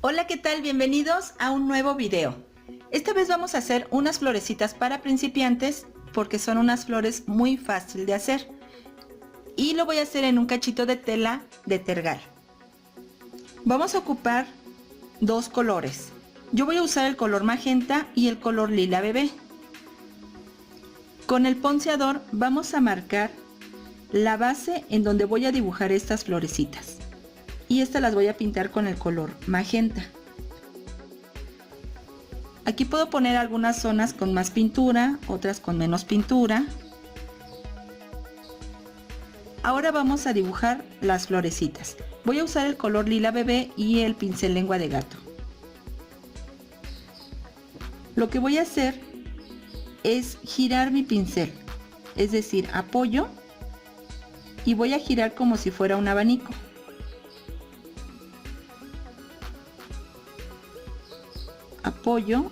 Hola, ¿qué tal? Bienvenidos a un nuevo video. Esta vez vamos a hacer unas florecitas para principiantes porque son unas flores muy fácil de hacer. Y lo voy a hacer en un cachito de tela de tergal. Vamos a ocupar dos colores. Yo voy a usar el color magenta y el color lila bebé. Con el ponceador vamos a marcar la base en donde voy a dibujar estas florecitas. Y estas las voy a pintar con el color magenta. Aquí puedo poner algunas zonas con más pintura, otras con menos pintura. Ahora vamos a dibujar las florecitas. Voy a usar el color lila bebé y el pincel lengua de gato. Lo que voy a hacer es girar mi pincel, es decir, apoyo y voy a girar como si fuera un abanico. Apoyo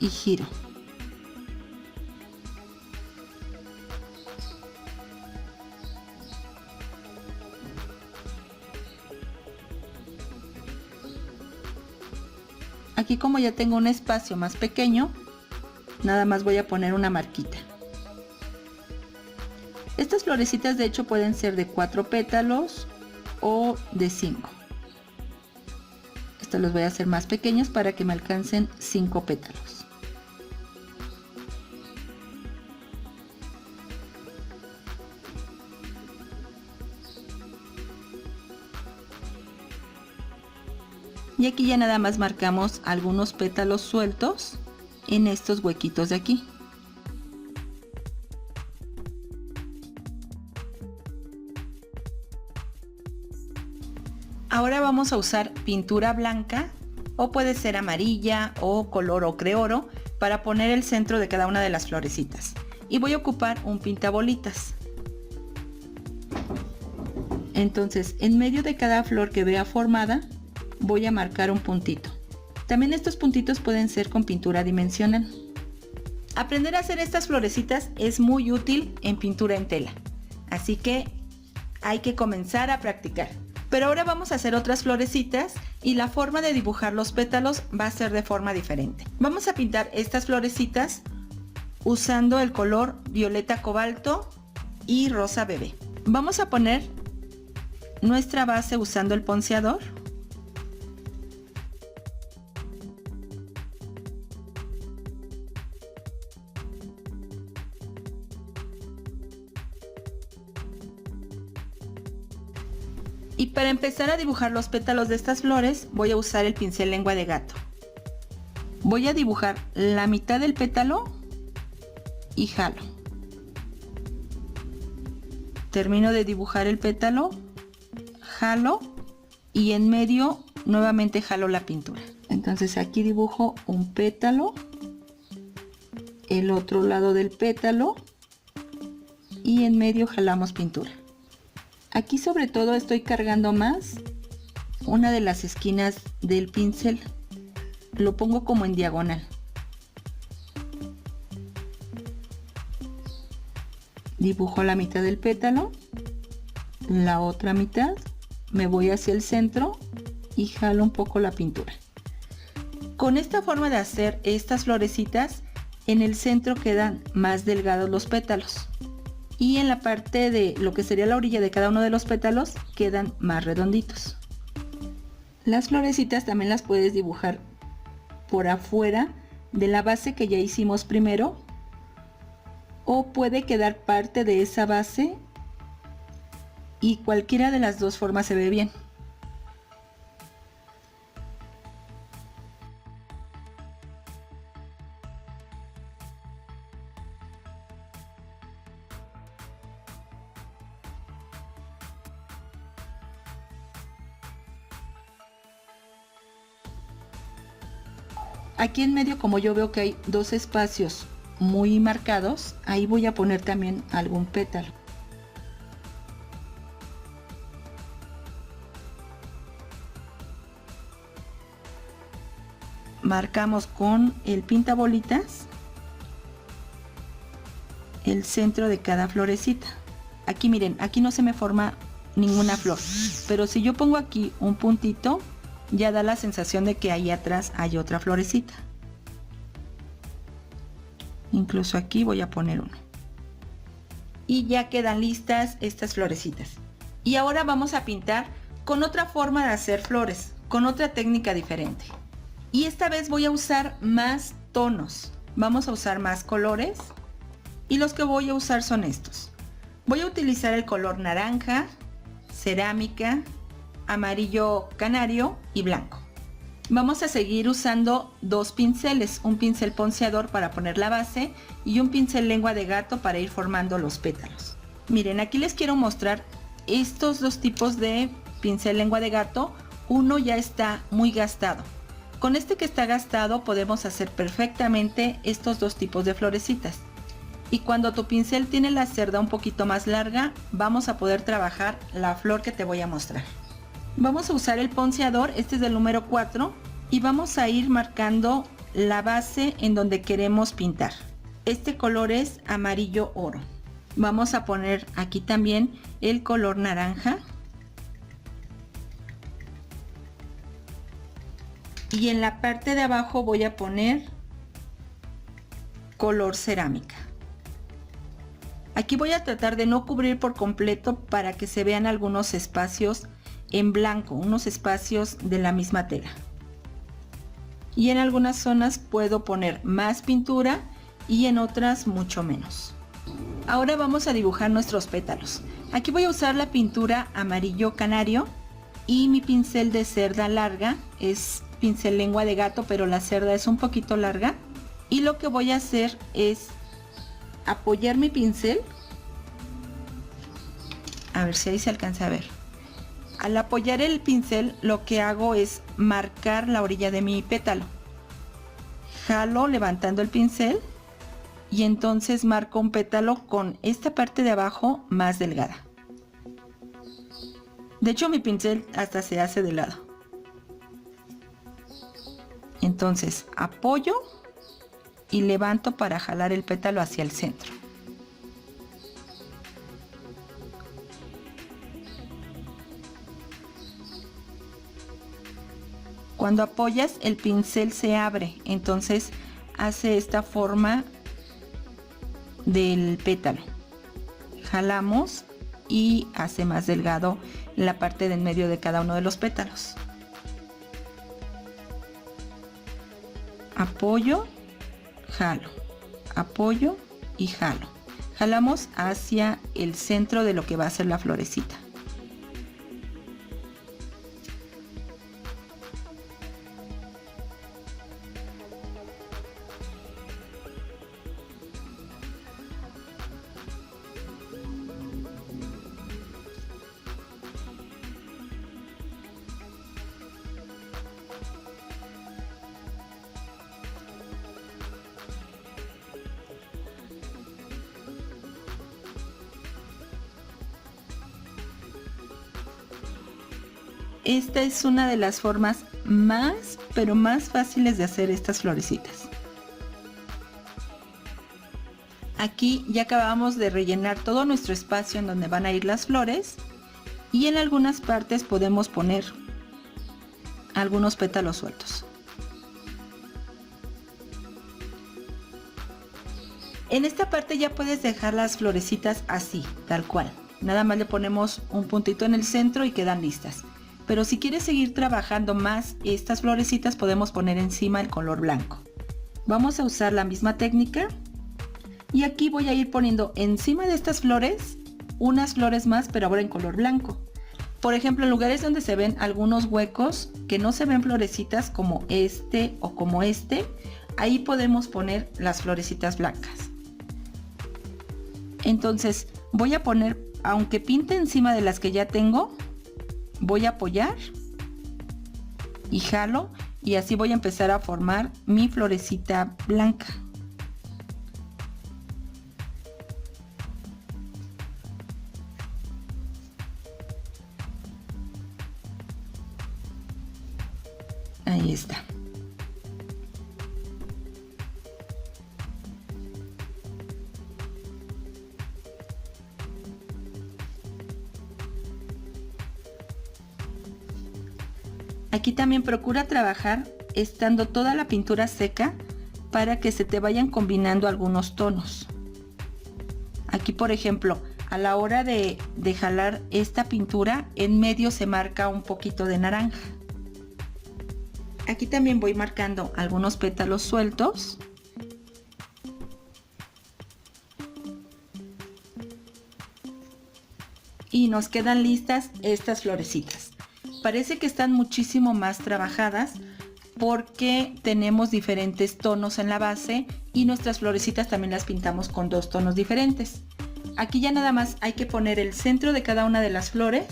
y giro. Aquí, como ya tengo un espacio más pequeño, nada más voy a poner una marquita. Estas florecitas de hecho pueden ser de 4 pétalos o de 5. Estos los voy a hacer más pequeños para que me alcancen 5 pétalos. Y aquí ya nada más marcamos algunos pétalos sueltos en estos huequitos de aquí. Ahora vamos a usar pintura blanca o puede ser amarilla o color ocre oro para poner el centro de cada una de las florecitas. Y voy a ocupar un pintabolitas. Entonces, en medio de cada flor que vea formada, voy a marcar un puntito. También estos puntitos pueden ser con pintura dimensional. Aprender a hacer estas florecitas es muy útil en pintura en tela, así que hay que comenzar a practicar. Pero ahora vamos a hacer otras florecitas y la forma de dibujar los pétalos va a ser de forma diferente. Vamos a pintar estas florecitas usando el color violeta cobalto y rosa bebé. Vamos a poner nuestra base usando el ponceador. Y para empezar a dibujar los pétalos de estas flores voy a usar el pincel lengua de gato. Voy a dibujar la mitad del pétalo y jalo. Termino de dibujar el pétalo, jalo y en medio nuevamente jalo la pintura. Entonces aquí dibujo un pétalo, el otro lado del pétalo y en medio jalamos pintura. Aquí sobre todo estoy cargando más una de las esquinas del pincel, lo pongo como en diagonal. Dibujo la mitad del pétalo, la otra mitad, me voy hacia el centro y jalo un poco la pintura. Con esta forma de hacer estas florecitas, en el centro quedan más delgados los pétalos. Y en la parte de lo que sería la orilla de cada uno de los pétalos quedan más redonditos. Las florecitas también las puedes dibujar por afuera de la base que ya hicimos primero, o puede quedar parte de esa base y cualquiera de las dos formas se ve bien. Aquí en medio, como yo veo que hay dos espacios muy marcados, ahí voy a poner también algún pétalo. Marcamos con el pintabolitas el centro de cada florecita. Aquí miren, aquí no se me forma ninguna flor, pero si yo pongo aquí un puntito, ya da la sensación de que ahí atrás hay otra florecita. Incluso aquí voy a poner uno. Y ya quedan listas estas florecitas. Y ahora vamos a pintar con otra forma de hacer flores, con otra técnica diferente. Y esta vez voy a usar más tonos. Vamos a usar más colores. Y los que voy a usar son estos. Voy a utilizar el color naranja, cerámica, amarillo canario y blanco. Vamos a seguir usando dos pinceles, un pincel ponceador para poner la base y un pincel lengua de gato para ir formando los pétalos. Miren, aquí les quiero mostrar estos dos tipos de pincel lengua de gato. Uno ya está muy gastado. Con este que está gastado podemos hacer perfectamente estos dos tipos de florecitas. Y cuando tu pincel tiene la cerda un poquito más larga, vamos a poder trabajar la flor que te voy a mostrar. Vamos a usar el ponceador, este es del número 4, y vamos a ir marcando la base en donde queremos pintar. Este color es amarillo oro. Vamos a poner aquí también el color naranja. Y en la parte de abajo voy a poner color cerámica. Aquí voy a tratar de no cubrir por completo para que se vean algunos espacios en blanco, unos espacios de la misma tela. Y en algunas zonas puedo poner más pintura y en otras mucho menos. Ahora vamos a dibujar nuestros pétalos. Aquí voy a usar la pintura amarillo canario y mi pincel de cerda larga, es pincel lengua de gato, pero la cerda es un poquito larga. Y lo que voy a hacer es apoyar mi pincel, a ver si ahí se alcanza a ver. Al apoyar el pincel lo que hago es marcar la orilla de mi pétalo. Jalo levantando el pincel y entonces marco un pétalo con esta parte de abajo más delgada. De hecho mi pincel hasta se hace de lado. Entonces apoyo y levanto para jalar el pétalo hacia el centro. Cuando apoyas el pincel se abre, entonces hace esta forma del pétalo. Jalamos y hace más delgado la parte del medio de cada uno de los pétalos. Apoyo, jalo, apoyo y jalo. Jalamos hacia el centro de lo que va a ser la florecita. Esta es una de las formas más fáciles de hacer estas florecitas. Aquí ya acabamos de rellenar todo nuestro espacio en donde van a ir las flores y en algunas partes podemos poner algunos pétalos sueltos. En esta parte ya puedes dejar las florecitas así, tal cual. Nada más le ponemos un puntito en el centro y quedan listas. Pero si quieres seguir trabajando más estas florecitas, podemos poner encima el color blanco. Vamos a usar la misma técnica y aquí voy a ir poniendo encima de estas flores unas flores más, pero ahora en color blanco. Por ejemplo, en lugares donde se ven algunos huecos que no se ven florecitas como este o como este, ahí podemos poner las florecitas blancas. Entonces voy a poner, aunque pinte encima de las que ya tengo, voy a apoyar y jalo y así voy a empezar a formar mi florecita blanca. Ahí está. Aquí también procura trabajar estando toda la pintura seca para que se te vayan combinando algunos tonos. Aquí, por ejemplo, a la hora de jalar esta pintura, en medio se marca un poquito de naranja. Aquí también voy marcando algunos pétalos sueltos. Y nos quedan listas estas florecitas. Parece que están muchísimo más trabajadas porque tenemos diferentes tonos en la base y nuestras florecitas también las pintamos con 2 tonos diferentes. Aquí ya nada más hay que poner el centro de cada una de las flores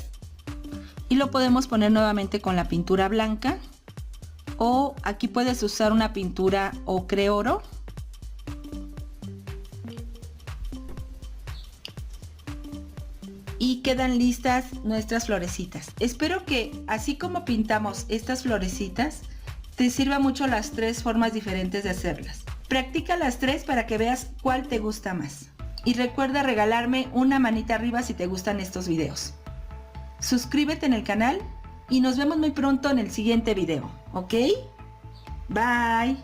y lo podemos poner nuevamente con la pintura blanca, o aquí puedes usar una pintura ocre oro. Y quedan listas nuestras florecitas. Espero que así como pintamos estas florecitas, te sirva mucho las 3 formas diferentes de hacerlas. Practica las 3 para que veas cuál te gusta más. Y recuerda regalarme una manita arriba si te gustan estos videos. Suscríbete en el canal y nos vemos muy pronto en el siguiente video, ¿ok? Bye.